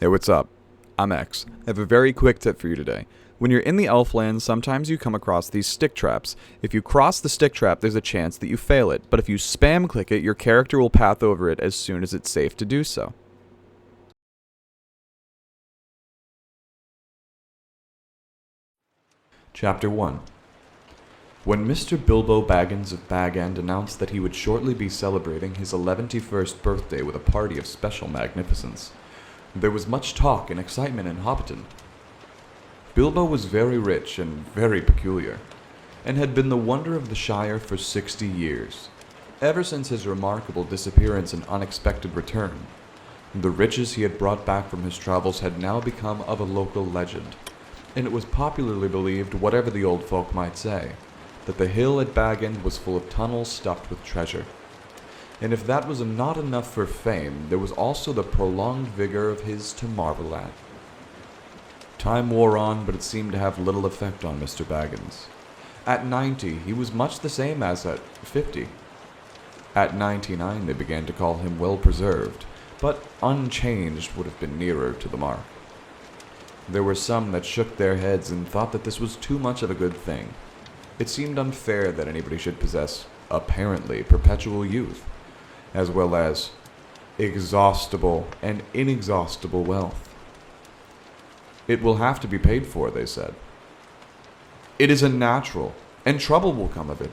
Hey, what's up? I'm X. I have a very quick tip for you today. When you're in the Elfland, sometimes you come across these stick traps. If you cross the stick trap, there's a chance that you fail it, but if you spam click it, your character will path over it as soon as it's safe to do so. Chapter 1. When Mr. Bilbo Baggins of Bag End announced that he would shortly be celebrating his 11th birthday with a party of special magnificence, there was much talk and excitement in Hobbiton. Bilbo was very rich and very peculiar, and had been the wonder of the Shire for 60 years, ever since his remarkable disappearance and unexpected return. The riches he had brought back from his travels had now become of a local legend, and it was popularly believed, whatever the old folk might say, that the hill at Bag End was full of tunnels stuffed with treasure. And if that was not enough for fame, there was also the prolonged vigor of his to marvel at. Time wore on, but it seemed to have little effect on Mr. Baggins. At 90, he was much the same as at 50. At 99, they began to call him well-preserved, but unchanged would have been nearer to the mark. There were some that shook their heads and thought that this was too much of a good thing. It seemed unfair that anybody should possess, apparently, perpetual youth, as well as exhaustible and inexhaustible wealth. It will have to be paid for, they said. It is unnatural, and trouble will come of it.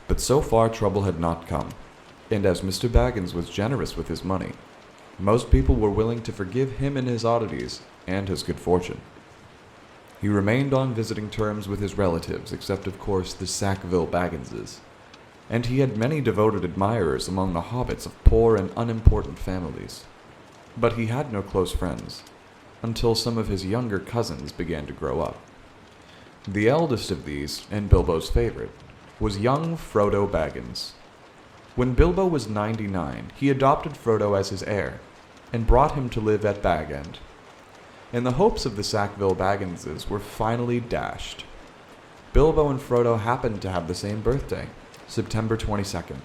But so far trouble had not come, and as Mr. Baggins was generous with his money, most people were willing to forgive him and his oddities and his good fortune. He remained on visiting terms with his relatives, except of course the Sackville Bagginses, and he had many devoted admirers among the hobbits of poor and unimportant families. But he had no close friends, until some of his younger cousins began to grow up. The eldest of these, and Bilbo's favorite, was young Frodo Baggins. When Bilbo was 99, he adopted Frodo as his heir, and brought him to live at Bag End. And the hopes of the Sackville Bagginses were finally dashed. Bilbo and Frodo happened to have the same birthday, September 22nd.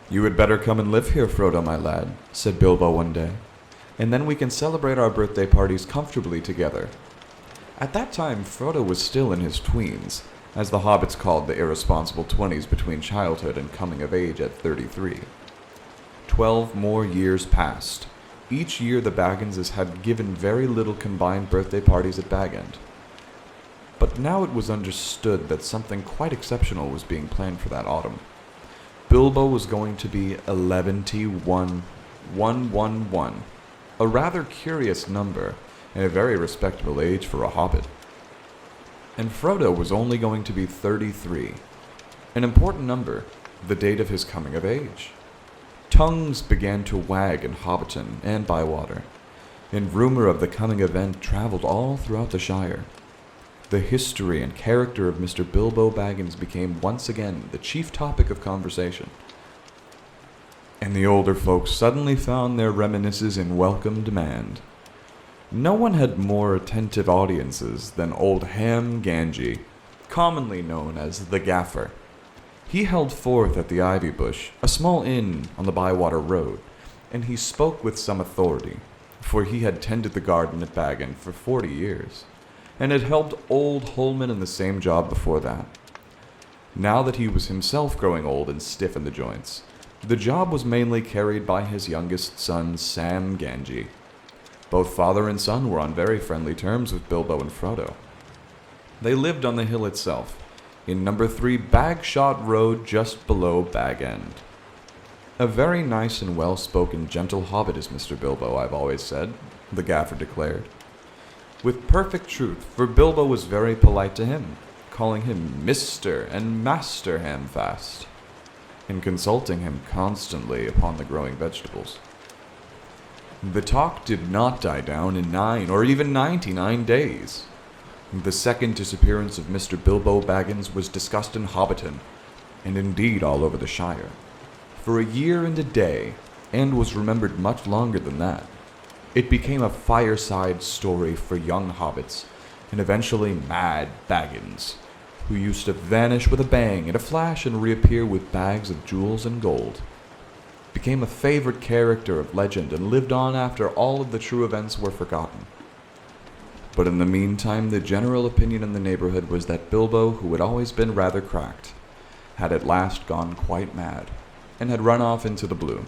"You had better come and live here, Frodo, my lad," said Bilbo one day, "and then we can celebrate our birthday parties comfortably together." At that time, Frodo was still in his tweens, as the hobbits called the irresponsible 20s between childhood and coming of age at 33. 12 more years passed. Each year the Bagginses had given very little combined birthday parties at Bag End. But now it was understood that something quite exceptional was being planned for that autumn. Bilbo was going to be 111, a rather curious number and a very respectable age for a hobbit. And Frodo was only going to be 33, an important number, the date of his coming of age. Tongues began to wag in Hobbiton and Bywater, and rumor of the coming event traveled all throughout the Shire. The history and character of Mr. Bilbo Baggins became once again the chief topic of conversation, and the older folks suddenly found their reminiscences in welcome demand. No one had more attentive audiences than old Ham Ganji, commonly known as the Gaffer. He held forth at the Ivy Bush, a small inn on the Bywater Road, and he spoke with some authority, for he had tended the garden at Bag End for 40 years, and had helped old Holman in the same job before that. Now that he was himself growing old and stiff in the joints, the job was mainly carried by his youngest son, Sam Ganji. Both father and son were on very friendly terms with Bilbo and Frodo. They lived on the hill itself, in number 3 Bagshot Road just below Bag End. A very nice and well-spoken gentle hobbit is Mr. Bilbo, I've always said, the Gaffer declared. With perfect truth, for Bilbo was very polite to him, calling him Mr. and Master Hamfast, and consulting him constantly upon the growing vegetables. The talk did not die down in 9 or even 99 days. The second disappearance of Mr. Bilbo Baggins was discussed in Hobbiton, and indeed all over the Shire, for a year and a day, and was remembered much longer than that. It became a fireside story for young hobbits, and eventually mad Baggins, who used to vanish with a bang and a flash and reappear with bags of jewels and gold. became a favorite character of legend and lived on after all of the true events were forgotten. But in the meantime, the general opinion in the neighborhood was that Bilbo, who had always been rather cracked, had at last gone quite mad, and had run off into the blue.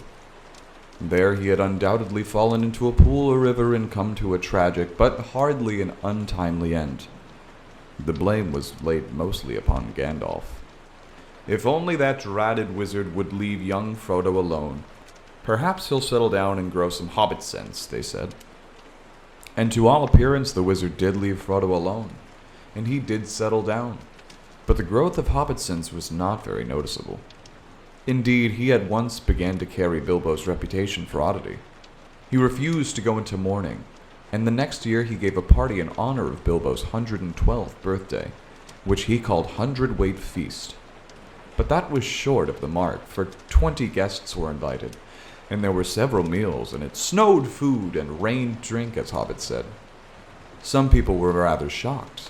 There he had undoubtedly fallen into a pool or river and come to a tragic, but hardly an untimely end. The blame was laid mostly upon Gandalf. If only that dratted wizard would leave young Frodo alone. Perhaps he'll settle down and grow some hobbit sense, they said. And to all appearance, the wizard did leave Frodo alone, and he did settle down. But the growth of hobbit sense was not very noticeable. Indeed, he at once began to carry Bilbo's reputation for oddity. He refused to go into mourning, and the next year he gave a party in honor of Bilbo's 112th birthday, which he called Hundredweight Feast. But that was short of the mark, for 20 guests were invited, and there were several meals, and it snowed food and rained drink, as hobbits said. Some people were rather shocked,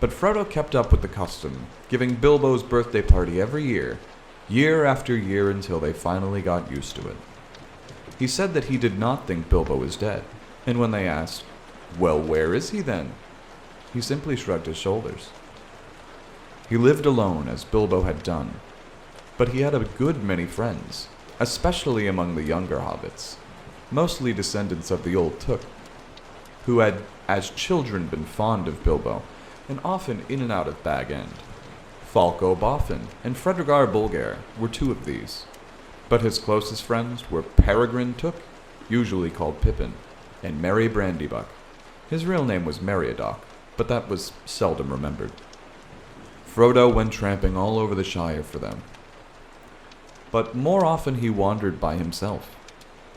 but Frodo kept up with the custom, giving Bilbo's birthday party every year, year after year, until they finally got used to it. He said that he did not think Bilbo was dead, and when they asked, "Well, where is he then?" he simply shrugged his shoulders. He lived alone, as Bilbo had done, but he had a good many friends, especially among the younger hobbits, mostly descendants of the old Took, who had, as children, been fond of Bilbo, and often in and out of Bag End. Falco Boffin and Fredregar Bolger were two of these, but his closest friends were Peregrine Took, usually called Pippin, and Merry Brandybuck. His real name was Meriadoc, but that was seldom remembered. Frodo went tramping all over the Shire for them. But more often he wandered by himself,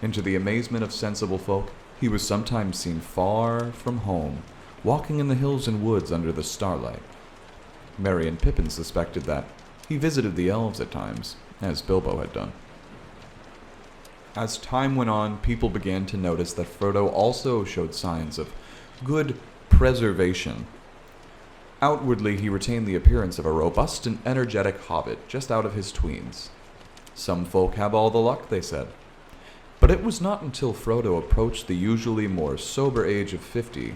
and to the amazement of sensible folk, he was sometimes seen far from home, walking in the hills and woods under the starlight. Merry and Pippin suspected that he visited the elves at times, as Bilbo had done. As time went on, people began to notice that Frodo also showed signs of good preservation. Outwardly, he retained the appearance of a robust and energetic hobbit just out of his tweens. Some folk have all the luck, they said. But it was not until Frodo approached the usually more sober age of 50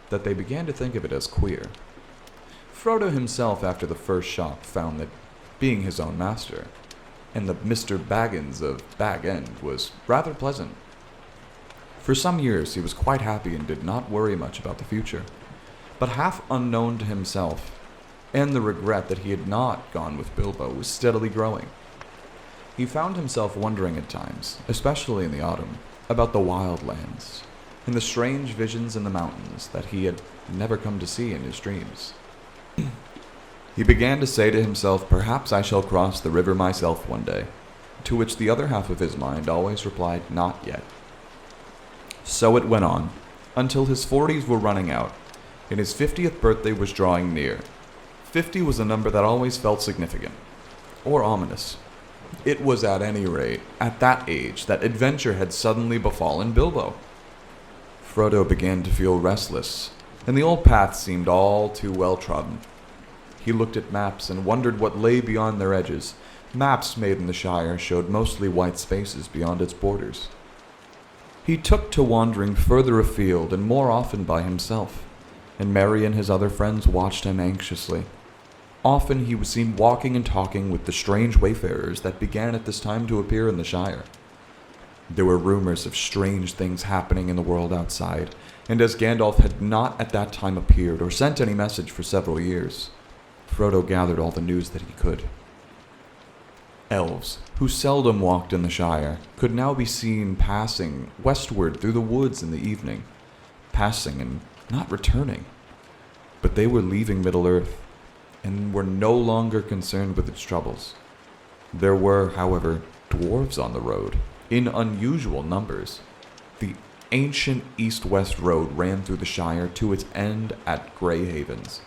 that they began to think of it as queer. Frodo himself, after the first shock, found that being his own master, and the Mr. Baggins of Bag End, was rather pleasant. For some years he was quite happy and did not worry much about the future. But half unknown to himself, and the regret that he had not gone with Bilbo was steadily growing. He found himself wondering at times, especially in the autumn, about the wild lands, and the strange visions in the mountains that he had never come to see in his dreams. He began to say to himself, "Perhaps I shall cross the river myself one day," to which the other half of his mind always replied, "Not yet." So it went on, until his 40s were running out, and his 50th birthday was drawing near. 50 was a number that always felt significant, or ominous. It was at any rate at that age that adventure had suddenly befallen Bilbo. Frodo began to feel restless, and the old path seemed all too well trodden. He looked at maps and wondered what lay beyond their edges. Maps made in the Shire showed mostly white spaces beyond its borders. He took to wandering further afield and more often by himself, and Merry and his other friends watched him anxiously. Often he was seen walking and talking with the strange wayfarers that began at this time to appear in the Shire. There were rumors of strange things happening in the world outside, and as Gandalf had not at that time appeared or sent any message for several years, Frodo gathered all the news that he could. Elves, who seldom walked in the Shire, could now be seen passing westward through the woods in the evening, passing and not returning. But they were leaving Middle-earth, and were no longer concerned with its troubles. There were, however, dwarves on the road, in unusual numbers. The ancient east-west road ran through the Shire to its end at Grey Havens,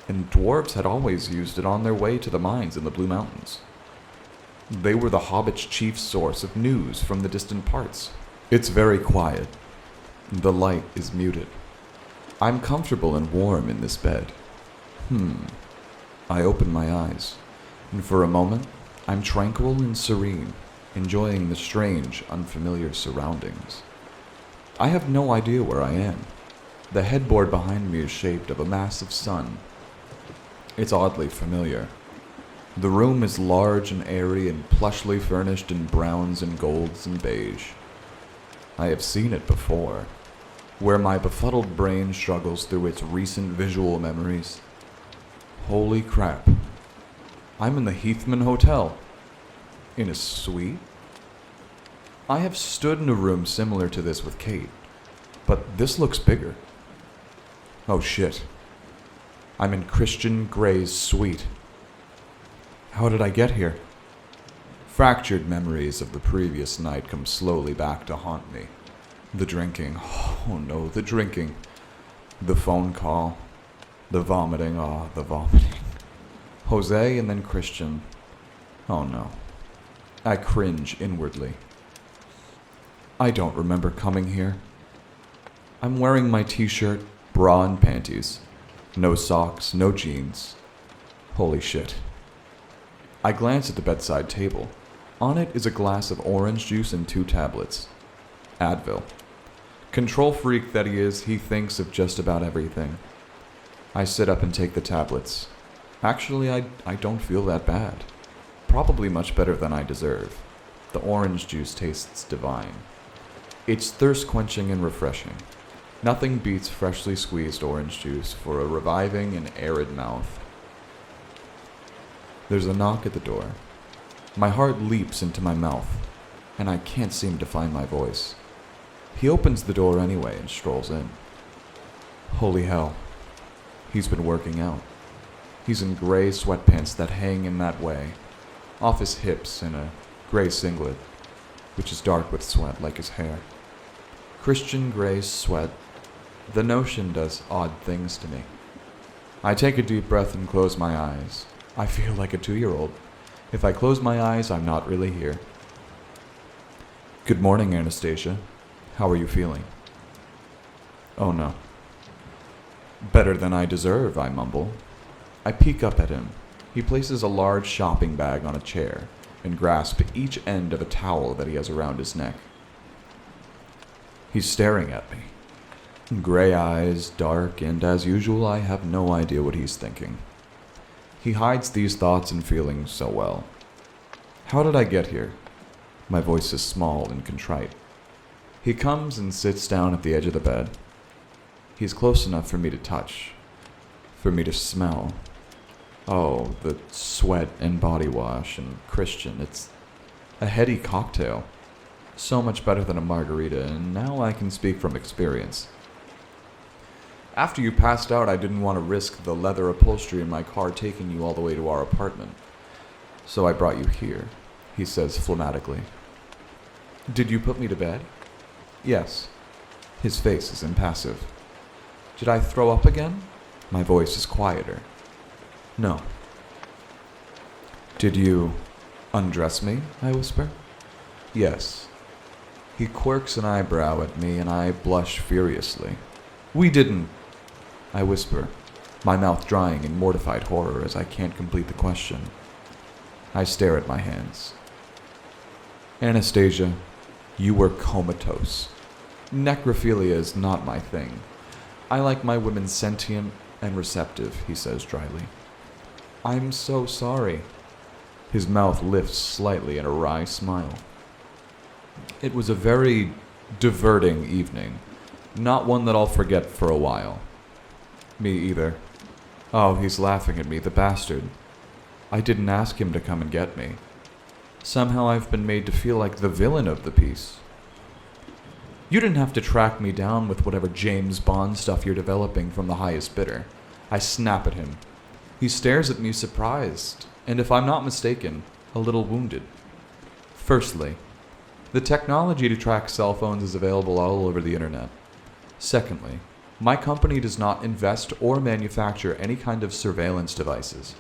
and dwarves had always used it on their way to the mines in the Blue Mountains. They were the hobbits' chief source of news from the distant parts. It's very quiet. The light is muted. I'm comfortable and warm in this bed. I open my eyes, and for a moment, I'm tranquil and serene. enjoying the strange, unfamiliar surroundings. I have no idea where I am. The headboard behind me is shaped of a massive sun. It's oddly familiar. The room is large and airy and plushly furnished in browns and golds and beige. I have seen it before, where my befuddled brain struggles through its recent visual memories. Holy crap. I'm in the Heathman Hotel. In a suite? I have stood in a room similar to this with Kate, but this looks bigger. Oh shit. I'm in Christian Gray's suite. How did I get here? Fractured memories of the previous night come slowly back to haunt me. The drinking, oh no, the drinking. The phone call. The vomiting, the vomiting. Jose and then Christian. Oh no. I cringe inwardly. I don't remember coming here. I'm wearing my t-shirt, bra and panties. No socks, no jeans. Holy shit. I glance at the bedside table. On it is a glass of orange juice and 2 tablets. Advil. Control freak that he is, he thinks of just about everything. I sit up and take the tablets. Actually, I don't feel that bad. Probably much better than I deserve. The orange juice tastes divine. It's thirst-quenching and refreshing. Nothing beats freshly squeezed orange juice for a reviving and arid mouth. There's a knock at the door. My heart leaps into my mouth, and I can't seem to find my voice. He opens the door anyway and strolls in. Holy hell. He's been working out. He's in gray sweatpants that hang in that way, off his hips, and a gray singlet, which is dark with sweat like his hair. Christian Gray's sweat. The notion does odd things to me. I take a deep breath and close my eyes. I feel like a 2-year-old. If I close my eyes, I'm not really here. Good morning, Anastasia. How are you feeling? Oh no. Better than I deserve, I mumble. I peek up at him. He places a large shopping bag on a chair and grasps each end of a towel that he has around his neck. He's staring at me. Gray eyes, dark, and as usual, I have no idea what he's thinking. He hides these thoughts and feelings so well. How did I get here? My voice is small and contrite. He comes and sits down at the edge of the bed. He's close enough for me to touch, for me to smell. Oh, the sweat and body wash and Christian. It's a heady cocktail. So much better than a margarita, and now I can speak from experience. After you passed out, I didn't want to risk the leather upholstery in my car taking you all the way to our apartment. So I brought you here, he says phlegmatically. Did you put me to bed? Yes. His face is impassive. Did I throw up again? My voice is quieter. No. Did you undress me? I whisper. Yes. He quirks an eyebrow at me and I blush furiously. We didn't. I whisper, my mouth drying in mortified horror as I can't complete the question. I stare at my hands. Anastasia, you were comatose. Necrophilia is not my thing. I like my women sentient and receptive, he says dryly. I'm so sorry. His mouth lifts slightly in a wry smile. It was a very diverting evening. Not one that I'll forget for a while. Me either. Oh, he's laughing at me, the bastard. I didn't ask him to come and get me. Somehow I've been made to feel like the villain of the piece. You didn't have to track me down with whatever James Bond stuff you're developing from the highest bidder. I snap at him. He stares at me surprised, and if I'm not mistaken, a little wounded. Firstly, the technology to track cell phones is available all over the internet. Secondly, my company does not invest or manufacture any kind of surveillance devices.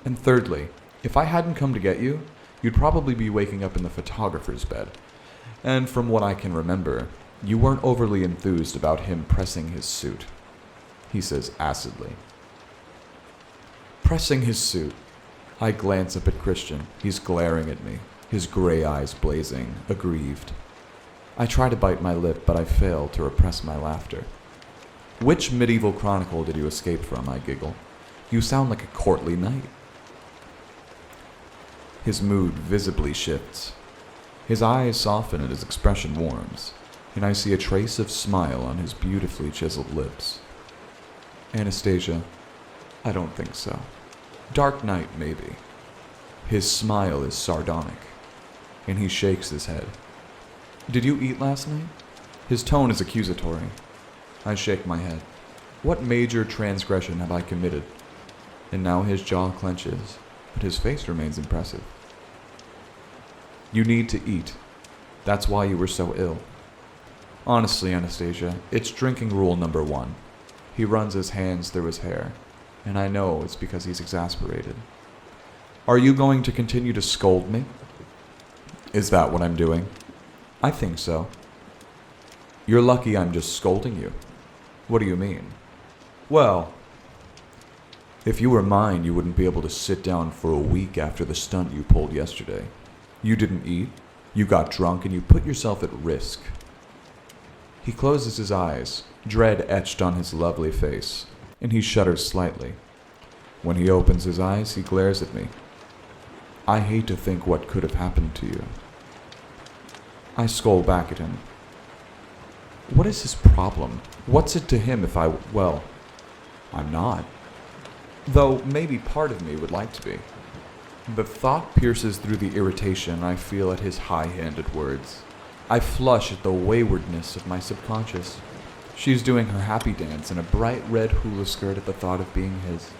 And thirdly, if I hadn't come to get you, you'd probably be waking up in the photographer's bed. And from what I can remember, you weren't overly enthused about him pressing his suit. He says acidly. Pressing his suit. I glance up at Christian. He's glaring at me. his gray eyes blazing, aggrieved. I try to bite my lip, but I fail to repress my laughter. Which medieval chronicle did you escape from? I giggle. You sound like a courtly knight. His mood visibly shifts. His eyes soften and his expression warms, and I see a trace of smile on his beautifully chiseled lips. Anastasia, I don't think so. Dark Knight, maybe. His smile is sardonic, and he shakes his head. Did you eat last night? His tone is accusatory. I shake my head. What major transgression have I committed? And now his jaw clenches, but his face remains impressive. You need to eat. That's why you were so ill. Honestly, Anastasia, it's drinking rule number 1. He runs his hands through his hair, and I know it's because he's exasperated. Are you going to continue to scold me? Is that what I'm doing? I think so. You're lucky I'm just scolding you. What do you mean? Well, if you were mine, you wouldn't be able to sit down for a week after the stunt you pulled yesterday. You didn't eat, you got drunk, and you put yourself at risk. He closes his eyes, dread etched on his lovely face, and he shudders slightly. When he opens his eyes, he glares at me. I hate to think what could have happened to you. I scold back at him. What is his problem? What's it to him if well, I'm not. Though maybe part of me would like to be. The thought pierces through the irritation I feel at his high-handed words. I flush at the waywardness of my subconscious. She's doing her happy dance in a bright red hula skirt at the thought of being his.